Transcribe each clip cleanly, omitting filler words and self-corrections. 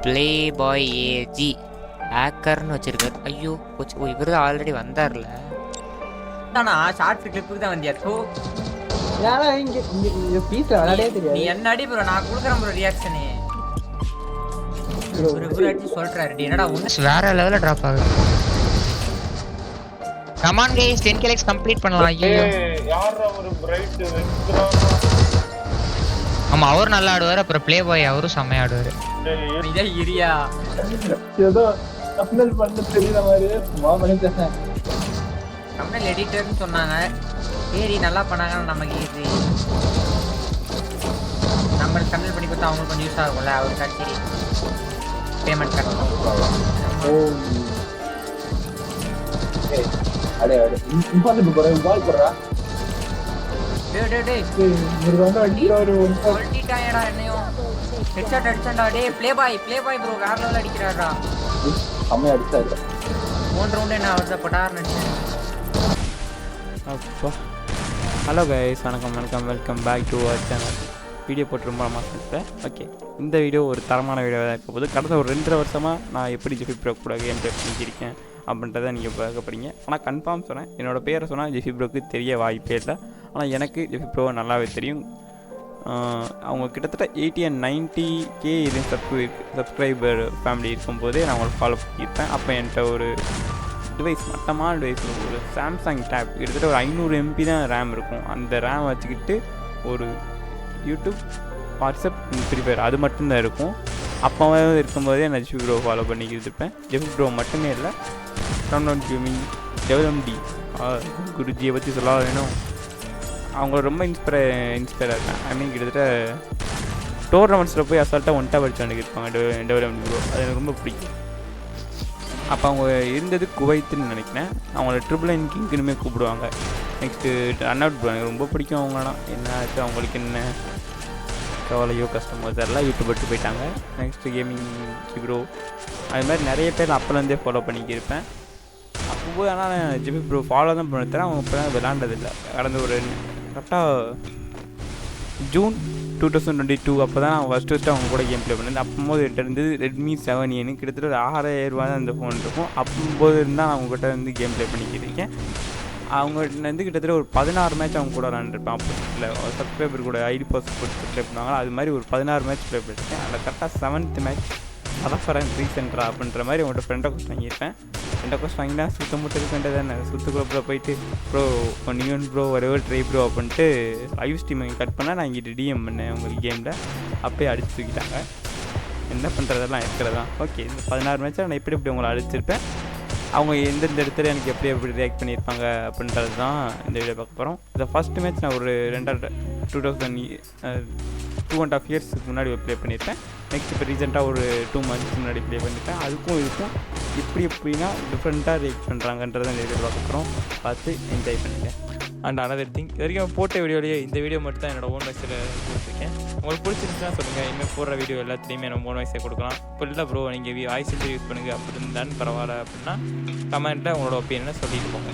Play boy AG ஹேக்கர்னு வச்சிருக்காரு. ஐயோ போச்சு. ஓ இவர் தான் ஆல்ரெடி வந்தார்ல. தானா ஷார்ட் கிளிப்புக்கு தான் வந்தியா? தோ யாரா இங்க இங்க பீஸ்ல விளையாடவே நீ தெரியாது. என்ன அடி ப்ரோ, நான் குடுக்குறேன் ப்ரோ ரியாக்ஷனே. ஒரு அடி சொல்றாரு. டி என்னடா ஒண்ணு வேற லெவல்ல டிராப் ஆகுது. கமான் கைஸ் 10 kills கம்ப்ளீட் பண்ணலாம். ஐயோ யாரா ஒரு பிரைட் வெக்கிறான். ஆமா அவர் நல்லா ஆடுவார். அப்புறம் ப்ளே பாய் அவரும் செம்மையா ஆடுவார். இதே இரியா ஏதோ தமிழ் பண்ண தெரியல மாதிரி சும்மா பண்ணிட்டேன். தமிழ் எடிட்டர்னு சொன்னாங்க. சரி நல்லா பண்ணாங்கன்னா நமக்கு இது நம்ம தமிழ் பண்ணி கொடுத்தா அவங்களுக்கு கொஞ்சம் யூஸ் ஆகும்ல. அவருக்கு சரி பேமெண்ட் கட்டணும். ஓ அடே அடே இம்பாசிபிள் போற பால் போறா. டேய் டேய் டேய் ஒரு வந்து அடிக்கிறாரு. சொல்லிட்டாயடா என்னையும். ஹெட்ஷாட் அடிச்சண்டா. டேய் ப்ளே பாய் ப்ரோ வேற லெவல்ல அடிக்கிறாரா. அம்மா அடிச்சாரு. 3 ரவுண்ட் என்ன அவர்த பட்டார் நடிச்சேன். அப்பா ஹலோ கைஸ், வணக்கம் welcome back to our channel. Video போட்டு ரொம்ப மாதம். ஓகே, இந்த வீடியோ ஒரு தரமான வீடியோவாக தான் இருக்க போது. கடந்த ஒரு 2.5 வருஷமாக நான் எப்படி ஜெஃபி ப்ரோ கூட கேம் ப்ளே பண்ணியிருக்கேன் அப்படின்றத நீங்கள் பார்க்க போகிறீங்க. ஆனால் கன்ஃபார்ம் சொன்னேன், என்னோடய பேரை சொன்னால் ஜெஃபி ப்ரோக்கு தெரிய வாய்ப்பே இல்லை. ஆனால் எனக்கு ஜெஃபி ப்ரோவை நல்லாவே தெரியும். அவங்க கிட்டத்தட்ட 80 and 90K இது சப்ஸ்கிரைபர் ஃபேமிலி இருக்கும்போதே நான் அவங்களை ஃபாலோ பண்ணியிருப்பேன். அப்போ என்கிட்ட ஒரு டிவைஸ், மட்டமான டிவைஸ், ஒரு சாம்சங் டேப், கிட்டத்தட்ட ஒரு 500 MB தான் ரேம் இருக்கும். அந்த ரேம் வச்சுக்கிட்டு ஒரு யூடியூப், வாட்ஸ்அப், ஃப்ரீ ஃபயர் அது மட்டும்தான் இருக்கும். அப்போவே இருக்கும்போதே நான் ஜெஃபி ப்ரோ ஃபாலோ பண்ணிக்கிட்டு இருப்பேன். ஜெஃபி ப்ரோ மட்டுமே இல்லை, ரவுண்ட் கேமிங், டெவலப்டி குருஜியை பற்றி சொல்ல வேணும். அவங்க ரொம்ப இன்ஸ்பயர் ஆகிருக்கேன். ஐ மீன் கிட்டத்தட்ட டோர்னமெண்ட்ஸில் போய் அசால்ட்டாக ஒன்ட்டா படிச்சு வந்துருப்பாங்க டெவலப்டி ப்ரோ. அது எனக்கு ரொம்ப பிடிக்கும். அப்போ அவங்க இருந்தது குவைத்துன்னு நினைக்கிறேன். அவங்கள ட்ரிபிள் கிங்க்குன்னு கூப்பிடுவாங்க. நெக்ஸ்ட்டு ரன் அவுட் ப்ரோ எனக்கு ரொம்ப பிடிக்கும். அவங்களாம் என்ன ஆச்சு, அவங்களுக்கு என்ன கவலையோ கஷ்டமோ தெரியல, யூடியூப் விட்டு போயிட்டாங்க. நெக்ஸ்ட்டு கேமிங் ப்ரோ, அது மாதிரி நிறைய பேர் அப்போலேருந்தே ஃபாலோ பண்ணிக்கிருப்பேன். அப்போ போய் ஆனால் ஜெஃபி ப்ரோ ஃபாலோ தான் பண்ண தரேன். அவங்க இப்போ தான் விளாண்டதில்லை. கடந்த ஒரு கரெக்டாக ஜூன் 2022 அப்போ தான் நான் ஃபஸ்ட்டு அவங்க கூட கேம் ப்ளே பண்ணேன். அப்போது என்கிட்ட இருந்தது ரெட்மி 7A, கிட்டத்தட்ட ஒரு 6000 ரூபா தான் அந்த ஃபோன் இருக்கும். அப்போது இருந்தால் அவங்ககிட்ட வந்து கேம் ப்ளே பண்ணிக்கிருக்கேன். அவங்ககிட்ட வந்து கிட்டத்தட்ட ஒரு 16 மேட்ச் அவங்க கூட விளாண்டுருப்பேன். அப்போ சப்ஸ்கிரைபர் கூட ஐடி பாஸ் போட்டு ப்ளே பண்ணுவாங்க. அது மாதிரி ஒரு 16 மேட்ச் ப்ளே பண்ணியிருக்கேன். அதில் கரெக்டாக 7th மேட்ச் அதான் ரீசென்ட்ரா அப்படின்ற மாதிரி அவங்கள்ட்ட ஃப்ரெண்டை கோஸ்ட் வாங்கியிருப்பேன். ஃப்ரெண்டை கோஸ்ட் வாங்கினா சுத்த மட்டும் இருக்க வேண்டியது தானே. சுற்றுக்குள்ள போயிட்டு ப்ரோ நீவன் ப்ரோ வரவே ட்ரை ப்ரோ அப்படின்ட்டு லைவ் ஸ்ட்ரீம் கட் பண்ணால் நான் இங்கிட்ட டிஎம் பண்ணேன் உங்களுக்கு கேமில். அப்போயே அடிச்சு தூக்கிட்டாங்க. என்ன பண்ணுறதெல்லாம் இருக்கிறதா. ஓகே, இந்த 16 மேட்ச்சில் நான் எப்படி உங்களை அடிச்சிருப்பேன், அவங்க எந்தெந்த இடத்துல எனக்கு எப்படி ரியாக்ட் பண்ணியிருப்பாங்க அப்படின்றது தான் இந்த வீடியோ பார்க்க போகிறோம். இந்த ஃபஸ்ட்டு மேட்ச் நான் ஒரு 2.5 இயர்ஸுக்கு முன்னாடி ப்ளே பண்ணியிருப்பேன். நெக்ஸ்ட் இப்போ ரீசெண்டாக ஒரு 2 months முன்னாடி ப்ளே பண்ணியிருப்பேன். அதுக்கும் இதுக்கும் எப்படின்னா டிஃப்ரெண்ட்டாக ரியாக்ட் பண்ணுறாங்கன்றதை இந்த வீடியோ பார்க்க போகிறோம். பார்த்து என்ஜாய் பண்ணிட்டேன். அண்ட் அனதர் திங், இது வரைக்கும் போட்ட வீடியோலேயே இந்த வீடியோ மட்டும் தான் என்னோடய ஓன் வாய்ஸில் கொடுத்துருக்கேன். உங்களுக்கு பிடிச்சிருந்துச்சுன்னா சொல்லுங்கள். இனிமேல் போடுற வீடியோ எல்லாத்துலேயுமே நம்ம ஓன் வாய்ஸை கொடுக்கலாம். இப்போ இல்லை ப்ரோ நீங்கள் வாய்ஸ் யூஸ் பண்ணுங்கள் அப்படி இருந்தாலும் பரவாயில்ல அப்படின்னா கமெண்ட்டில் உங்களோட ஒப்பீனியனை சொல்லிட்டு போங்க.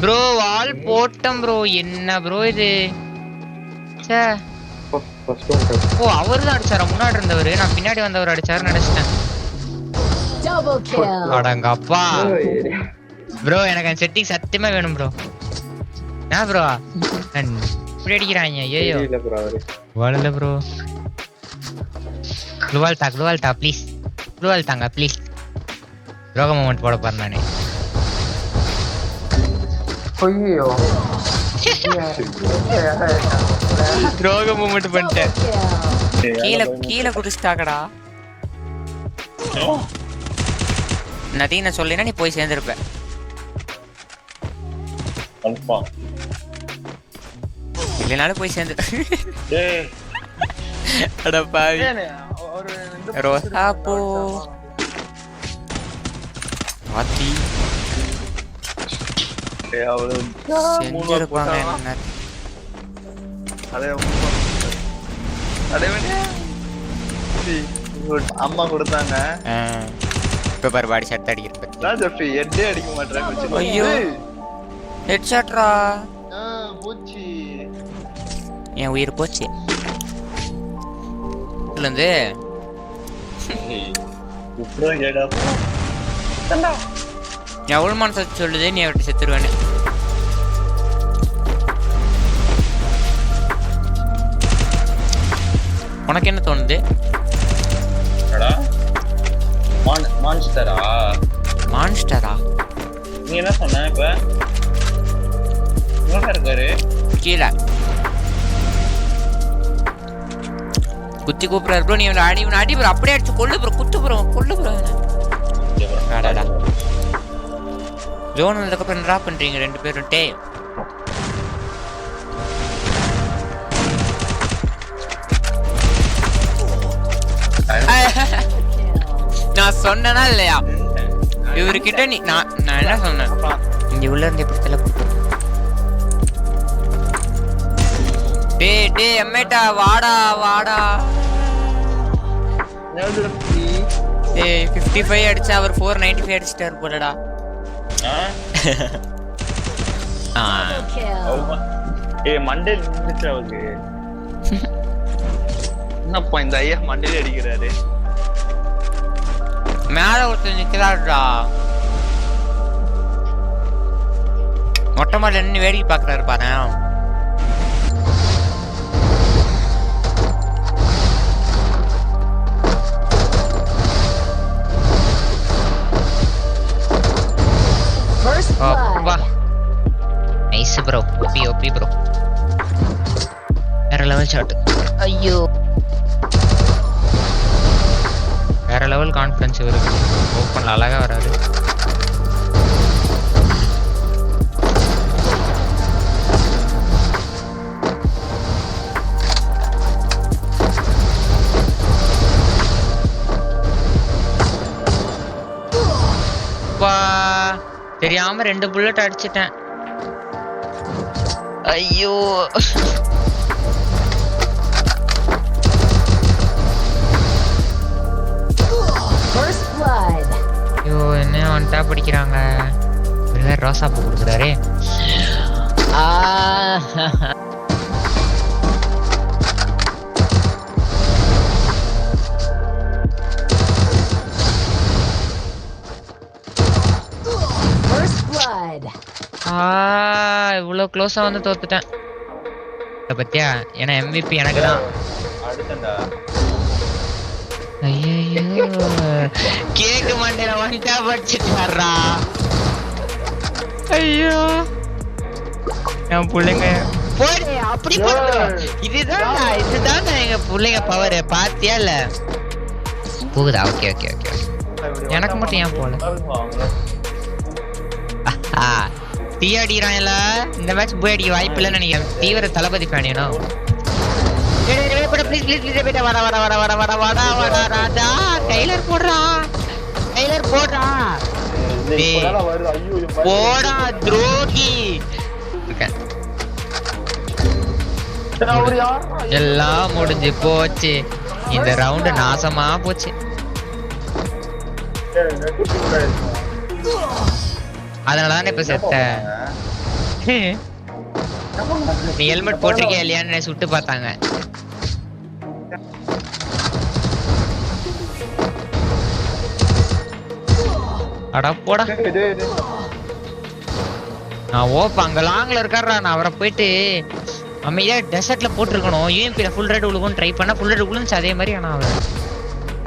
ப்ரோ வால் போட்டம் ப்ரோ. என்ன ப்ரோ இது? சே ஓ அவர் தான் அடிச்சாரா? முன்னாடி இருந்தவர், நான் பின்னாடி வந்தவர் அடிச்சாருன்னு நினைச்சிட்டேன். அடங்கப்பா ப்ரோ, எனக்கு அந்த செட்டிங் சத்தியமா வேணும் ப்ரோ. என்ன ப்ரோ இப்படி அடிக்கிறாங்க? ஐயோ வாழல ப்ரோ. குளுவால் தா ப்ளீஸ், குளுவால் தாங்க ப்ளீஸ். ரோக மூமெண்ட் போட பாரு நானே. ஐயோ ரோக மூமெண்ட் பண்ணிட்டேன். கீழே குதிச்சிட்டாக்கடா. நதீன சொல்லினா நீ போய் சேர்ந்துருப்ப. இல்லைனாலும் போய் சேர்ந்து. அட பாவி ரோசா போ வாத்தி செஞ்சிருப்பாங்க. என்ன அம்மா கொடுத்தாங்க. இப்ப பாரு பாடி ஷாட் அடிக்கிறேன் பத்தி. ராஜப்பி எட்டே அடிக்க மாட்டேன். ஐயோ ஹெட்ஷாட்ரா. போச்சு. என் உயிர் போச்சு. இதுல இருந்து இப்பறம் கேடா. எவ்வளவு மனசு சொல்லுது நீ அவர்கிட்ட செத்துருவேன்னு. உனக்கு என்ன தோணுது? மான்ஸ்டரா? மான்ஸ்டரா? நீ என்ன சொன்ன இப்ப? எங்க இருக்காரு? கீழே குத்தி கூப்பிடுறாரு ப்ரோ. நீ அடி ப்ரோ, அப்படியே அடிச்சு கொல்லு ப்ரோ, குத்து ப்ரோ, கொல்லு ப்ரோ. அடடா ஜோன் வந்ததுக்கப்புறம் என்ன பண்றீங்க ரெண்டு பேரும்? டே நான் சொன்னனா இல்லையா இவர்கிட்ட? நீ நான் என்ன சொன்னேன்? இங்க உள்ள இருந்து எப்படி தலை போட்டு டே அம்மேட்டா வாடா வாடா. 55 அடிச்சா அவர் 495 அடிச்சிட்டாரு போலடா. மண்டே நின்னுச்சு அவருக்கு. என்னப்பா இந்த ஐயா மண்டே அடிக்கிறாரு? மேல ஒருத்தர் நிக்கிறாருடா. மொட்டை மாடல நின்று வேடிக்கை பாக்குறாரு பாரு. Nice bro. OP bro. வேற லெவல் ஷாட். ஐயோ வேற லெவல் கான்ஃபிடன்ஸ் இவருக்கு. ஓப்பன்ல அழகா வராது. தெரியாம 2 புல்லட் அடிச்சிட்டேன். ஐயோ ஐயோ என்ன ஒன்டா பிடிக்கிறாங்க. வேற ரோசா பூ கொடுக்குறாரே. இவ்வளவு க்ளோஸா வந்து தோத்துட்டேன் பத்தியா. ஏன்னா MVP எனக்கு தான். ஐயோ கேக்க மாட்டேன் வந்துட்டா படிச்சுட்டாரா. ஐயோ என் பிள்ளைங்க போடு அப்படி போடுறோம். இதுதான் எங்க பிள்ளைங்க பவர். பாத்தியா இல்ல போகுதா? Okay okay okay. எனக்கு மட்டும் ஏன் போல தீ அடிக்கிறான்ல. இந்த மேட்ச் போய் அடிக்க வாய்ப்பு இல்லைன்னு நினைக்கிறேன். தீவிர தளபதி ஃபேனியனோ. டெய்லர் போடுறா போடா துரோகி. எல்லாம் முடிஞ்சு போச்சு. இந்த ரவுண்டு நாசமா போச்சு. அதனாலதான் இப்ப செத்த. நீ ஹெல்மெட் போட்டிருக்கியா இல்லையான்னு சுட்டு பார்த்தாங்க. அடா போடா. நான் ஓப்ப அங்க லாங்ல இருக்காரா. நான் அவரை போயிட்டு அமைதியா டெசர்ட்ல போட்டிருக்கணும். யூஎம்பில ஃபுல் ரெட் உழுகும் ட்ரை பண்ணா ஃபுல் ரெட் உழுந்துச்சு அதே மாதிரி. ஆனா அவர்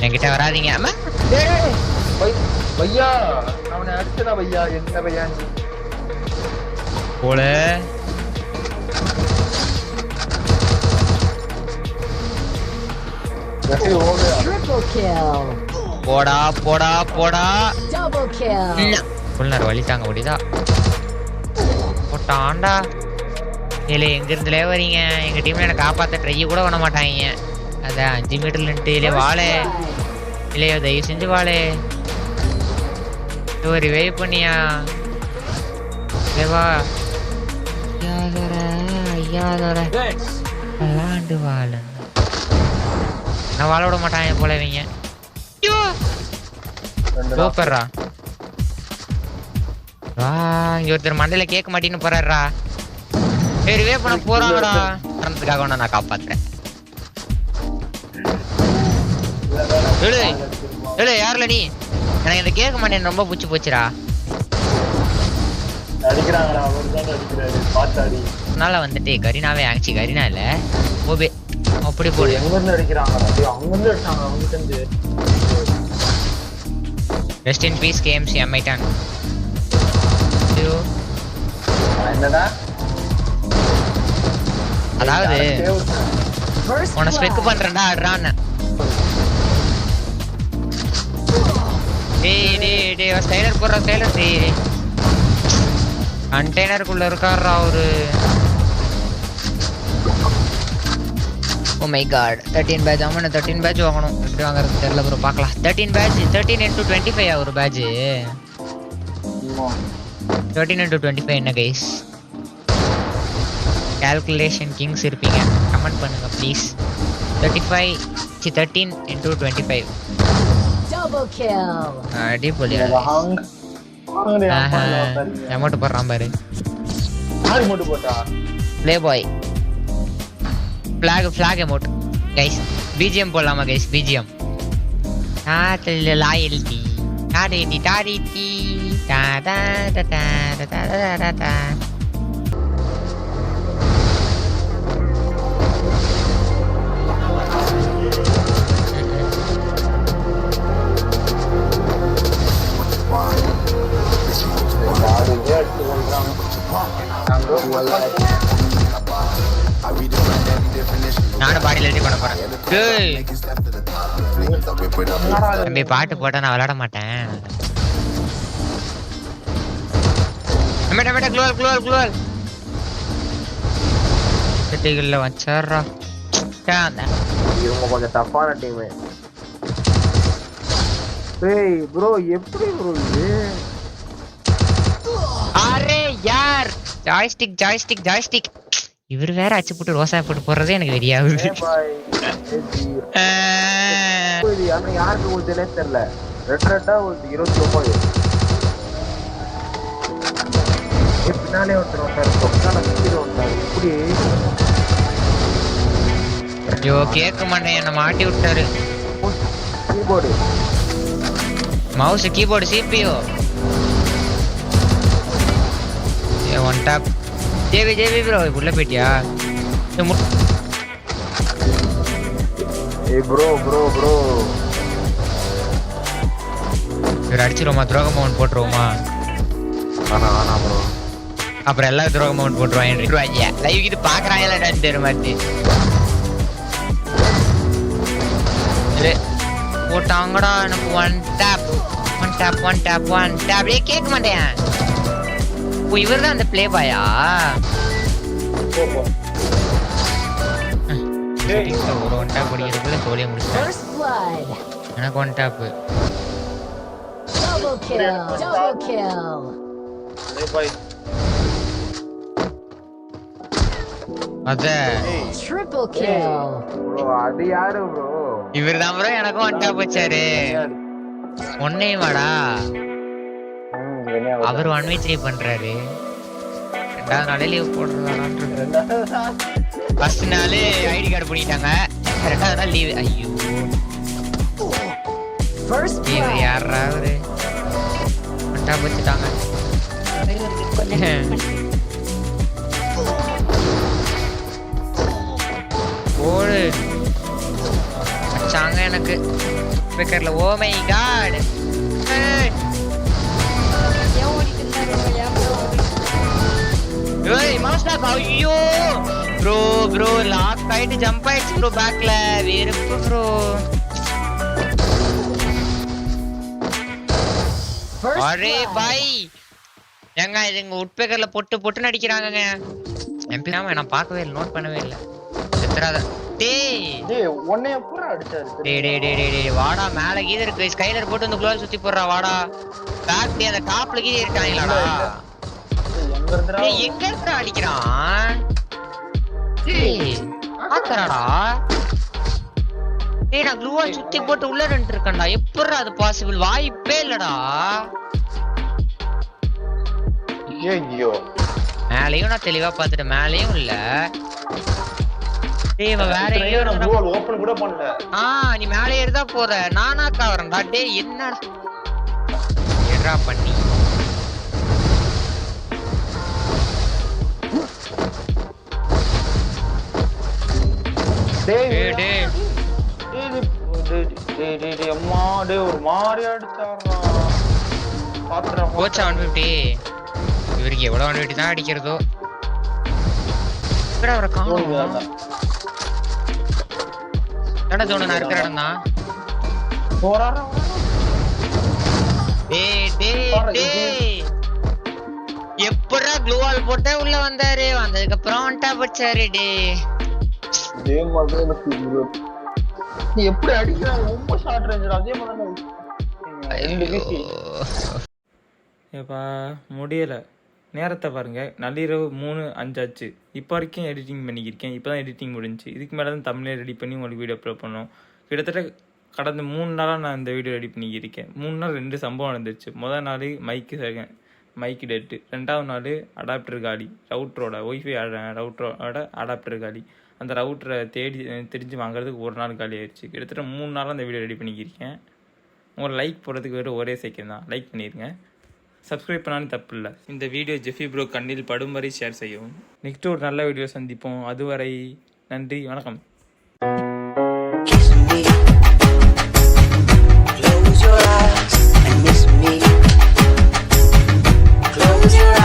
என்கிட்ட வராதீங்க. ஆமா பையா அவனை அடிச்சதா பையா. என்ன பையா போல போடா போடா போடா. ஃபுல் நேரம் வழி தாங்க முடியுதா? போட்டான்டா. இல்ல எங்க இருந்துலே வரீங்க? எங்க டீம்ல என்ன காப்பாத்த ட்ரை கூட பண்ண மாட்டாங்க. அதான் 5 மீட்டர்ல நின்று இல்லையே வாழே இல்லையோ தயவு செஞ்சு வாழே. ஒரு வேவ் பண்ணியா தேவா. ஐயாதோர விளாண்டு வாழ நான். வாழ விட மாட்டாங்க போல இவங்க. சூப்பர்ரா. வா இங்க ஒருத்தர் மண்டையில கேட்க மாட்டேன்னு போறாருடா. சரி வே பண்ண போறாங்கடா. காரணத்துக்காக ஒண்ணு நான் காப்பாத்துறேன். யாருல நீ? எனக்கு இந்த கேட்க மாட்டேன்னு ரொம்ப புடிச்சு போச்சுடா. அடிக்கிறாங்கடா, அவர்தான் அடிக்கிறாரு. பாத்தாடி. அதனால வந்துட்டு கரீனாவே ஆச்சு. கரீனா இல்ல ஓபே. அப்படி போடு. எங்க இருந்து அடிக்கிறாங்கடா? அவங்க வந்து அடிச்சாங்க அவங்க இருந்து. ரெஸ்ட் இன் பீஸ் கேம்ஸ் எம்ஐ10. என்னடா? அதாவது உன ஸ்பெக் பண்றேன்டா ஆடுறான்னு. டேய் ஸ்டைலர் போடுற ஸ்டைலர். டேய் கண்டெய்னருக்குள்ள இருக்காரா அவரு. Oh my god 13 batch. அவன 13 பேட்ச் வாங்கணும். எப்படி வாங்குறது தெரியல ப்ரோ. பார்க்கலாம். 13 பேட்ச் 13 into 25 ஒரு பேட்ச். 13 into 25 என்ன கைஸ்? கால்குலேஷன் கிங்ஸ் இருப்பீங்க. கமெண்ட் பண்ணுங்க ப்ளீஸ். 13 into 25. Double kill. அடிப்பொலி. அமௌண்ட் போடுறான் பாரு. யார் அமௌண்ட் போட்டா? Playboy. Flag amount guys. BGM போடலாமா கைஸ்? பிஜிஎம் லாயல்டி டாடி டா டா டா டா டா டா. நானும் பாடியில் ரெடி பண்ண போறேன். தம்பி பாட்டு போட்டா நான் விளையாட மாட்டேன். குளோல் செட்டிகள்ல வச்சாரா. இவங்க கொஞ்சம் டஃப்பான டீம். ஏய் ப்ரோ எப்படி ப்ரோ இது? அரே யார் ஜாய்ஸ்டிக். இவர் வேற அச்சு போட்டு ரோசா போட்டு போறதே எனக்கு வெறியாகுது. ஆனா யாருக்கு ஊதுனே தெரியல. ரெட்டா ஒரு 29. பின்னாலே ஒருத்தர் இப்படி. ஐயோ கேட்க மாட்டேன். என்ன மாட்டி விட்டாரு. Keyboard mouse keyboard CPU. One tap. JV bro உள்ள போயிட்டியா? ஏய் ப்ரோ இவர் அடிச்சிருவோமா? துரோக மவுண்ட் போட்டுருவோமா? ஆனா ப்ரோ அப்புறம் எல்லா துரோக மவுண்ட் போட்டுருவாங்க. லைவ் இது பாக்குறாங்களா தெரிய மாதிரி போட்டாங்கடா. எனக்கு ஒன் டேப் கேட்க மாட்டேன். இவர் தான் அந்த பிளே பாயா? ஒரு ஒன் டாப் படிக்கிறதுக்குள்ள சோழிய முடிச்சிட்டேன். First blood. எனக்கு ஒன் டாப். Double kill. அத Triple kill. ப்ரோ அது யாரு ப்ரோ? இவர் தான் ப்ரோ எனக்கும் ஒன் டாப் வச்சாரு. ஒன்னே வாடா. அவர் 1v3 பண்றாரு. ரெண்டாவது நாளே லீவ் போடுறாரு. ஃபர்ஸ்ட் நாள் ஐடி கார்டு பண்ணிட்டாங்க. ரெண்டாவது நாள் லீவ். ஐயோ இவர் யாரா அவரு? ஒன்டா வச்சுட்டாங்க. ஓடு வச்சாங்க எனக்கு ஸ்பீக்கர்ல. Oh my god. ஏய் மாஸ்டர் ஐயோ ப்ரோ லாக் ஆயிட்டு ஜம்ப் ஆயிடுச்சு ப்ரோ. பேக்ல வெறுப்பு ப்ரோ. அரே பாய் ஏங்க இதுங்க உட்பேக்கர்ல பொட்டு நடிக்கிறாங்கங்க. எம்பி நான் பார்க்கவே இல்லை, நோட் பண்ணவே இல்லை. எத்தராத டேய் உன்னை எப்பற அடிச்சாரு? டேய் வாடா மேல கீழ இருக்கு. ஸ்கைலர் போட்டு வந்து குளோல் சுத்தி போடுறா வாடா. பேக் அந்த டாப்ல கீழ இருக்காங்களாடா. எங்க இருக்கற அடிக்கிறான்? டேய் ஆத்தறடா. டேய் நான் க்ளூவா சுத்தி போட்டு உள்ள நின்று இருக்கேன்டா. எப்படிடா அது பாசிபிள்? வாய்ப்பே இல்லடா. ஐயோ மேலையும் நான் தெளிவா பார்த்துட்டேன், மேலையும் இல்ல. டேய் இவன் வேற எங்கேயோ நான் ஓபன் கூட பண்ணல. நீ மேலே ஏறிதா போற. நானாக்கா வரேன்டா. டேய் என்ன ஏறா பண்ணி டேய் டேய் டேய் டேய் அம்மா டேய் ஒரு மாதிரி அடிச்சாரா. பாத்துறா கோச்சா 150. இவருக்கு எவ்வளவு 150 தான் அடிக்கிறதோ. எங்கடா அவரை காணோம்? என்ன தோணு நான் இருக்கிற இடம் தான். போறாரா. டேய் டேய் டேய் எப்படா க்ளூ வால் போட்டே உள்ள வந்தாரு. வந்ததுக்கு அப்புறம் வந்துட்டா போச்சாரு. டேய் அதே மாதிரி எனக்கு நீ எப்படி அடிக்கிற? ரொம்ப ஷார்ட் ரேஞ்ச். அதே மாதிரி ஏப்பா முடியலை. நேரத்தை பாருங்கள், நள்ளிரவு 3:05 ஆச்சு. இப்போ வரைக்கும் எடிட்டிங் பண்ணிக்கிருக்கேன். இப்போ தான் எடிட்டிங் முடிஞ்சிச்சு. இதுக்கு மேலே தான் தமிழே ரெடி பண்ணி உங்களுக்கு வீடியோ அப்லோட் பண்ணோம். கிட்டத்தட்ட கடந்த 3 நாளாக நான் இந்த வீடியோ ரெடி பண்ணிக்கிருக்கேன். 3 நாள் 2 சம்பவம் நடந்துருச்சு. முதல் நாள் மைக்கு டெட்டு, 2வது நாள் அடாப்டர் காலி, ரவுட்டரோட ஒய்ஃபை ரவுட்டரோட அடாப்டர் காலி. அந்த ரவுட்டரை தெரிஞ்சு வாங்குறதுக்கு 1 நாள் காலி ஆயிடுச்சு. கிட்டத்தட்ட 3 நாளாக அந்த வீடியோ ரெடி பண்ணிக்கிருக்கேன். உங்களை லைக் போடுறதுக்கு வேறு ஒரே செகண்ட் தான். லைக் பண்ணிடுங்க. சப்ஸ்கிரைப் பண்ணாலும் தப்பு இல்லை. இந்த வீடியோ ஜெஃபி ப்ரோ கண்ணில் படும் வரை ஷேர் செய்யவும். நெக்ஸ்ட் ஒரு நல்ல வீடியோ சந்திப்போம். அதுவரை நன்றி, வணக்கம். Close your eyes and miss me. Close your